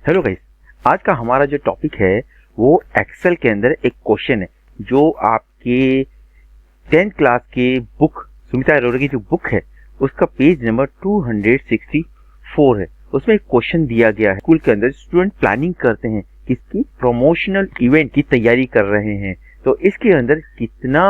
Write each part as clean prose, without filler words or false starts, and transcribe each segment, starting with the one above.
Hello guys, आज का हमारा जो टॉपिक है वो एक्सेल के अंदर एक क्वेश्चन है जो आपके 10th क्लास के बुक सुमिता अरोरा की जो बुक है उसका पेज नंबर 264 है। उसमें एक क्वेश्चन दिया गया है। स्कूल के अंदर स्टूडेंट प्लानिंग करते हैं, किसकी प्रमोशनल इवेंट की तैयारी कर रहे हैं, तो इसके अंदर कितना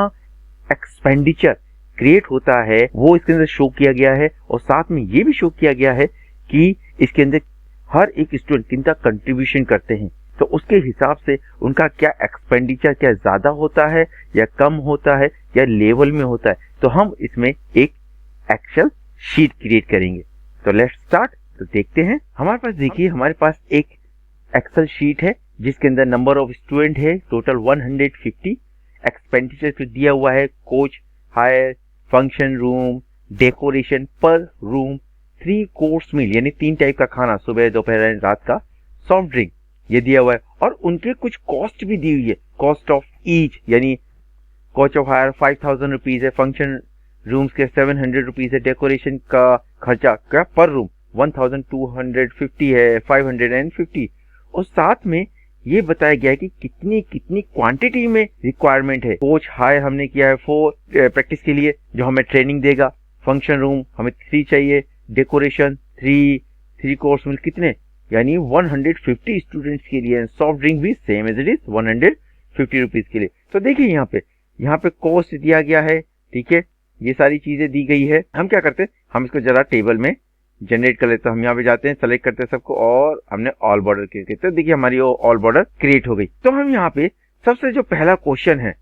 एक्सपेंडिचर क्रिएट होता है वो इसके अंदर शो किया गया है। और साथ में ये भी शो किया गया है कि इसके अंदर हर एक स्टूडेंट कितना कंट्रीब्यूशन करते हैं, तो उसके हिसाब से उनका क्या एक्सपेंडिचर क्या ज्यादा होता है या कम होता है या लेवल में होता है। तो हम इसमें एक एक्सेल शीट क्रिएट करेंगे। तो लेट्स स्टार्ट। तो देखते हैं, हमारे पास देखिए हमारे पास एक एक्सेल शीट है जिसके अंदर नंबर ऑफ स्टूडेंट है टोटल 150। एक्सपेंडिचर तो दिया हुआ है coach hire, function room, decoration पर रूम, 3 कोर्स मील यानी 3 टाइप का खाना, सुबह दोपहर रात का, सॉफ्ट ड्रिंक ये दिया हुआ है। और उनके कुछ कॉस्ट भी दी हुई है, कॉस्ट ऑफ ईच यानी कोच ऑफ हायर 5000 रुपीज है, फंक्शन रूम्स के 700 रुपीज है, डेकोरेशन का खर्चा क्या पर रूम 1250 है, 550। और साथ में ये बताया गया है कि कितनी कितनी क्वांटिटी में रिक्वायरमेंट है। कोच हायर हमने किया है 4 प्रैक्टिस के लिए जो हमें ट्रेनिंग देगा, फंक्शन रूम हमें 3 चाहिए, डेकोरेशन 3 कोर्स मिल कितने यानी 150 स्टूडेंट्स के लिए, सॉफ्ट ड्रिंक भी same as it is 150 rupees के लिए। तो देखिए यहाँ पे कॉस्ट दिया गया है, ठीक है, ये सारी चीजें दी गई है। हम क्या करते हैं, हम इसको जरा टेबल में जनरेट कर लेते हैं। हम यहाँ पे जाते हैं, सेलेक्ट करते हैं सबको और हमने ऑल बॉर्डर क्रिएट किया। तो देखिए हमारी वो ऑल बॉर्डर क्रिएट हो गई। तो हम यहाँ पे सबसे जो पहला क्वेश्चन है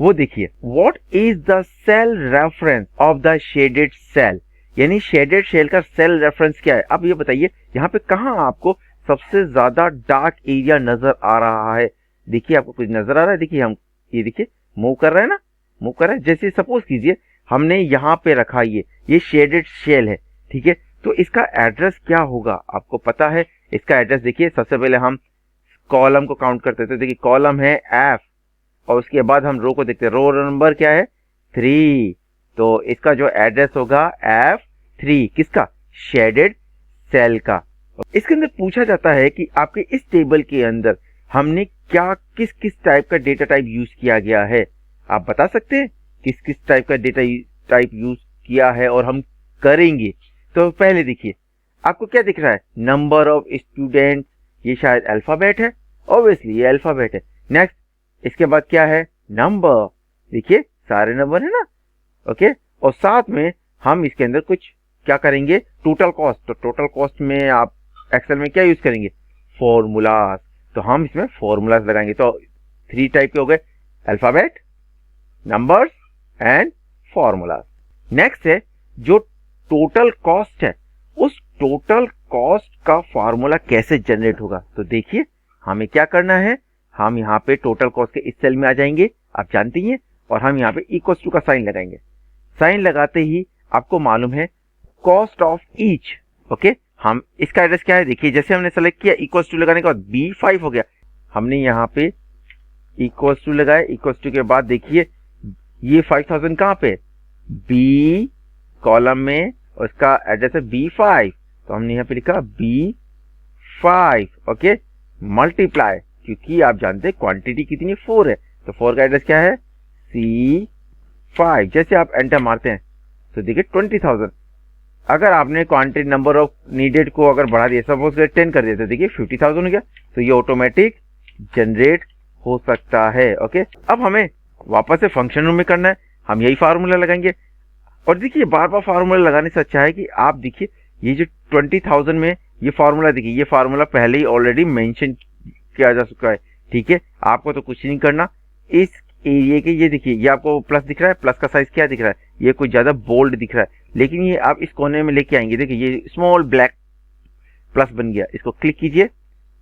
वो देखिए, what is the cell reference of the shaded cell, यानी शेडेड सेल का सेल रेफरेंस क्या है। अब ये बताइए यहाँ पे कहाँ आपको सबसे ज्यादा डार्क एरिया नजर आ रहा है। देखिए आपको कुछ नजर आ रहा है, देखिए हम ये देखिए मूव कर रहे हैं ना, मूव कर रहे हैं। जैसे सपोज कीजिए हमने यहाँ पे रखा ये शेडेड सेल है, ठीक है, तो इसका एड्रेस क्या होगा आपको पता है। इसका एड्रेस देखिए, सबसे पहले हम कॉलम को काउंट करते थे। देखिए कॉलम है एफ और उसके बाद हम रो को देखते हैं, रो नंबर क्या है 3, तो इसका जो एड्रेस होगा F3 किसका, शेडेड सेल का। इसके अंदर पूछा जाता है कि आपके इस टेबल के अंदर हमने क्या किस किस टाइप का डेटा टाइप यूज किया गया है। आप बता सकते हैं किस किस टाइप का डेटा टाइप यूज किया है और हम करेंगे। तो पहले देखिए आपको क्या दिख रहा है, नंबर ऑफ स्टूडेंट, ये शायद अल्फाबेट है, ऑब्वियसली ये अल्फाबेट है। नेक्स्ट इसके बाद क्या है, नंबर, देखिए सारे नंबर है ना, ओके। और साथ में हम इसके अंदर कुछ क्या करेंगे, टोटल कॉस्ट। तो टोटल कॉस्ट में आप एक्सेल में क्या यूज करेंगे, फॉर्मूलाज। तो हम इसमें फॉर्मूलाज लगाएंगे। तो 3 टाइप के हो गए, alphabet, numbers and formulas. Next है जो टोटल कॉस्ट है, उस टोटल कॉस्ट का फॉर्मूला कैसे जनरेट होगा। तो देखिए हमें क्या करना है, हम यहाँ पे टोटल कॉस्ट के इस सेल में आ जाएंगे, आप जानते हैं, और हम यहाँ पे इक्वल टू का साइन लगाएंगे। साइन लगाते ही आपको मालूम है कॉस्ट ऑफ ईच, ओके। हम इसका एड्रेस क्या है, देखिए जैसे हमने सेलेक्ट किया इक्वल टू लगाने के बाद B5 हो गया, हमने यहाँ पे इक्वल टू लगाया। इक्वल टू के बाद देखिए ये 5000 कहाँ पे, बी कॉलम में, और इसका एड्रेस है B5, तो हमने यहाँ पे लिखा B5, ओके, मल्टीप्लाई, क्योंकि आप जानते हैं क्वांटिटी कितनी 4 है, तो 4 का एड्रेस क्या है C5। जैसे आप एंटर मारते हैं तो देखिए 20,000। अगर आपने क्वांटिटी नंबर ऑफ नीडेड को अगर बढ़ा दिया, सपोज 10 कर दिया, तो देखिए 50,000 हो गया। तो ये ऑटोमेटिक जनरेट हो सकता है, ओके। अब हमें वापस से फंक्शन रूम में करना है, हम यही फार्मूला लगाएंगे। और देखिए बार बार फार्मूला लगाने से अच्छा है कि आप देखिए ये जो 20,000 में ये फार्मूला, देखिए ये फार्मूला पहले ही ऑलरेडी मेंशन किया जा चुका है, ठीक है, आपको तो कुछ नहीं करना। इस एरिया के ये देखिए ये आपको प्लस दिख रहा है, प्लस का साइज क्या दिख रहा है, ये कुछ ज्यादा बोल्ड दिख रहा है, लेकिन ये आप इस कोने में लेके आएंगे, देखिए ये स्मॉल ब्लैक प्लस बन गया। इसको क्लिक कीजिए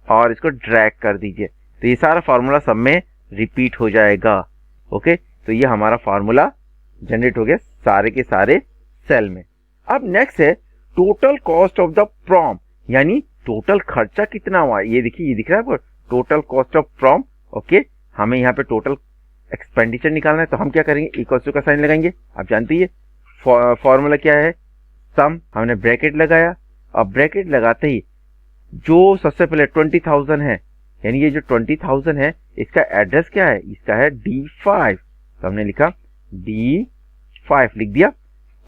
और इसको ड्रैग कर दीजिए, तो ये सारा फार्मूला सब में रिपीट हो जाएगा, ओके। तो ये हमारा फार्मूला जनरेट हो गया सारे के सारे सेल में। अब नेक्स्ट है total cost of the prom, यानी टोटल खर्चा कितना हुआ। ये देखिए ये दिख रहा है आपको, total cost of prom, okay. हमें यहाँ पे टोटल एक्सपेंडिचर निकालना है, तो हम क्या करेंगे, इक्वल टू का साइन लगाएंगे। आप जानते ही फॉर्मूला क्या है, सम, हमने ब्रैकेट लगाया, और ब्रैकेट लगाते ही जो सबसे पहले 20,000 है, यानी ये जो 20,000 है इसका एड्रेस क्या है, इसका है D5, तो हमने लिखा D5 लिख दिया।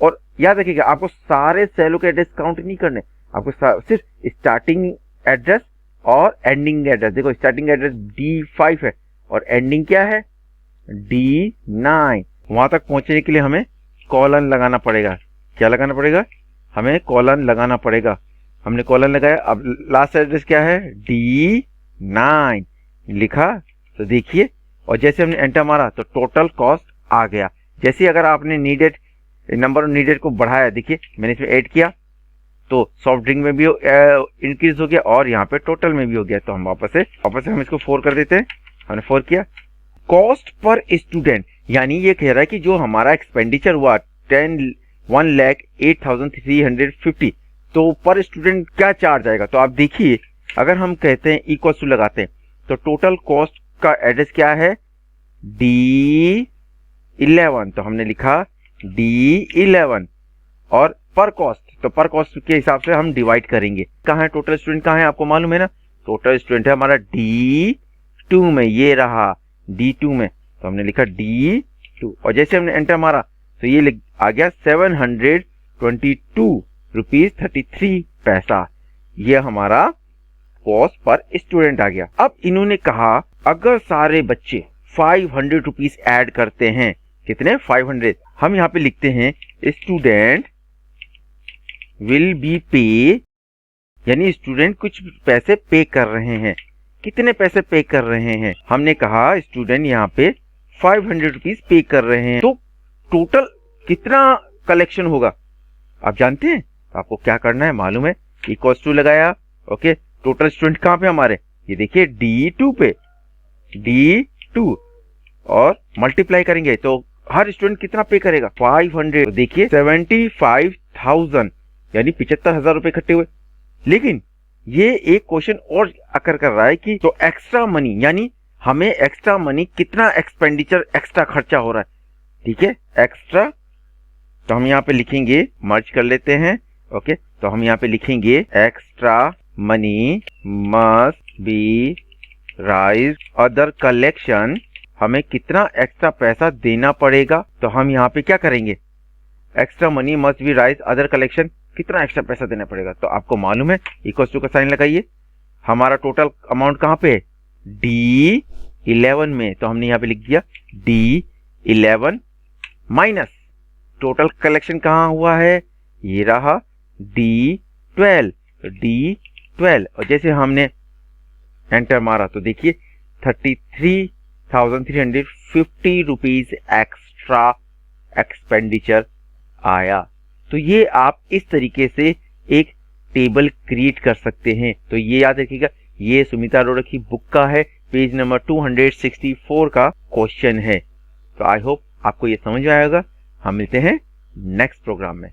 और याद रखिएगा आपको सारे सेलों के एड्रेस काउंट नहीं करने, आपको सिर्फ स्टार्टिंग एड्रेस और एंडिंग एड्रेस। देखो स्टार्टिंग एड्रेस D5 है और एंडिंग क्या है D9। वहां तक पहुंचने के लिए हमें कॉलन लगाना पड़ेगा। क्या लगाना पड़ेगा, हमें कॉलन लगाना पड़ेगा। हमने कॉलन लगाया। अब लास्ट एड्रेस क्या है D9 लिखा, तो देखिए, और जैसे हमने एंटर मारा तो टोटल कॉस्ट आ गया। जैसे अगर आपने नीडेड नंबर नीडेड को बढ़ाया, देखिए मैंने इसमें ऐड किया तो सॉफ्ट ड्रिंक में भी इंक्रीज हो गया और यहाँ पे टोटल में भी हो गया। तो हम वापस से हम इसको 4 कर देते हैं। हमने 4 किया। कॉस्ट पर स्टूडेंट, यानी ये कह रहा है कि जो हमारा एक्सपेंडिचर हुआ 1,08,350, तो पर स्टूडेंट क्या चार्ज आएगा। तो आप देखिए अगर हम कहते हैं इक्वल टू लगाते हैं तो टोटल कॉस्ट का एड्रेस क्या है D11, तो हमने लिखा D11 और पर कॉस्ट, तो पर कॉस्ट के हिसाब से हम डिवाइड करेंगे। कहाँ है टोटल स्टूडेंट, कहाँ है आपको मालूम है ना, टोटल स्टूडेंट है हमारा D2 में, ये रहा D2 में, तो हमने लिखा D2 और जैसे हमने एंटर मारा तो ये आ गया 722 रुपीज 33 पैसा। ये हमारा कॉस्ट पर स्टूडेंट आ गया। अब इन्होंने कहा अगर सारे बच्चे 500 रुपीज ऐड करते हैं, कितने 500, हम यहाँ पे लिखते हैं स्टूडेंट विल बी पे, यानी स्टूडेंट कुछ पैसे पे कर रहे हैं। कितने पैसे पे कर रहे हैं, हमने कहा स्टूडेंट यहाँ पे 500 रुपीज पे कर रहे हैं। तो टोटल कितना कलेक्शन होगा आप जानते हैं। तो आपको क्या करना है मालूम है, इक्वल्स टू लगाया। ओके, टोटल स्टूडेंट कहाँ पे हमारे, ये देखिए D2 पे, D2 और मल्टीप्लाई करेंगे तो हर स्टूडेंट कितना पे करेगा 500। तो देखिए 75,000 यानी 75,000 रुपए इकट्ठे हुए। लेकिन ये एक क्वेश्चन और अकर कर रहा है कि तो एक्स्ट्रा मनी, यानी हमें एक्स्ट्रा मनी कितना एक्सपेंडिचर एक्स्ट्रा खर्चा हो रहा है। ठीक है, एक्स्ट्रा, तो हम यहाँ पे लिखेंगे, मर्ज कर लेते हैं। ओके, तो हम यहाँ पे लिखेंगे extra money must be rise other collection, हमें कितना एक्स्ट्रा पैसा देना पड़ेगा। तो हम यहाँ पे क्या करेंगे, extra money must be rise other collection, कितना एक्स्ट्रा पैसा देना पड़ेगा। तो आपको मालूम है इक्वल टू का साइन लगाइए। हमारा टोटल अमाउंट कहाँ पे है D11 में, तो हमने यहाँ पे लिख दिया D11 माइनस टोटल कलेक्शन कहाँ हुआ है, ये रहा D12, D12 और जैसे हमने एंटर मारा तो देखिए 33,350 रुपीज एक्स्ट्रा एक्सपेंडिचर आया। तो ये आप इस तरीके से एक टेबल क्रिएट कर सकते हैं। तो ये याद रखिएगा, ये सुमिता अरोड़ा की बुक का है, पेज नंबर 264 का क्वेश्चन है। तो आई होप आपको ये समझ में आएगा। हम मिलते हैं नेक्स्ट प्रोग्राम में।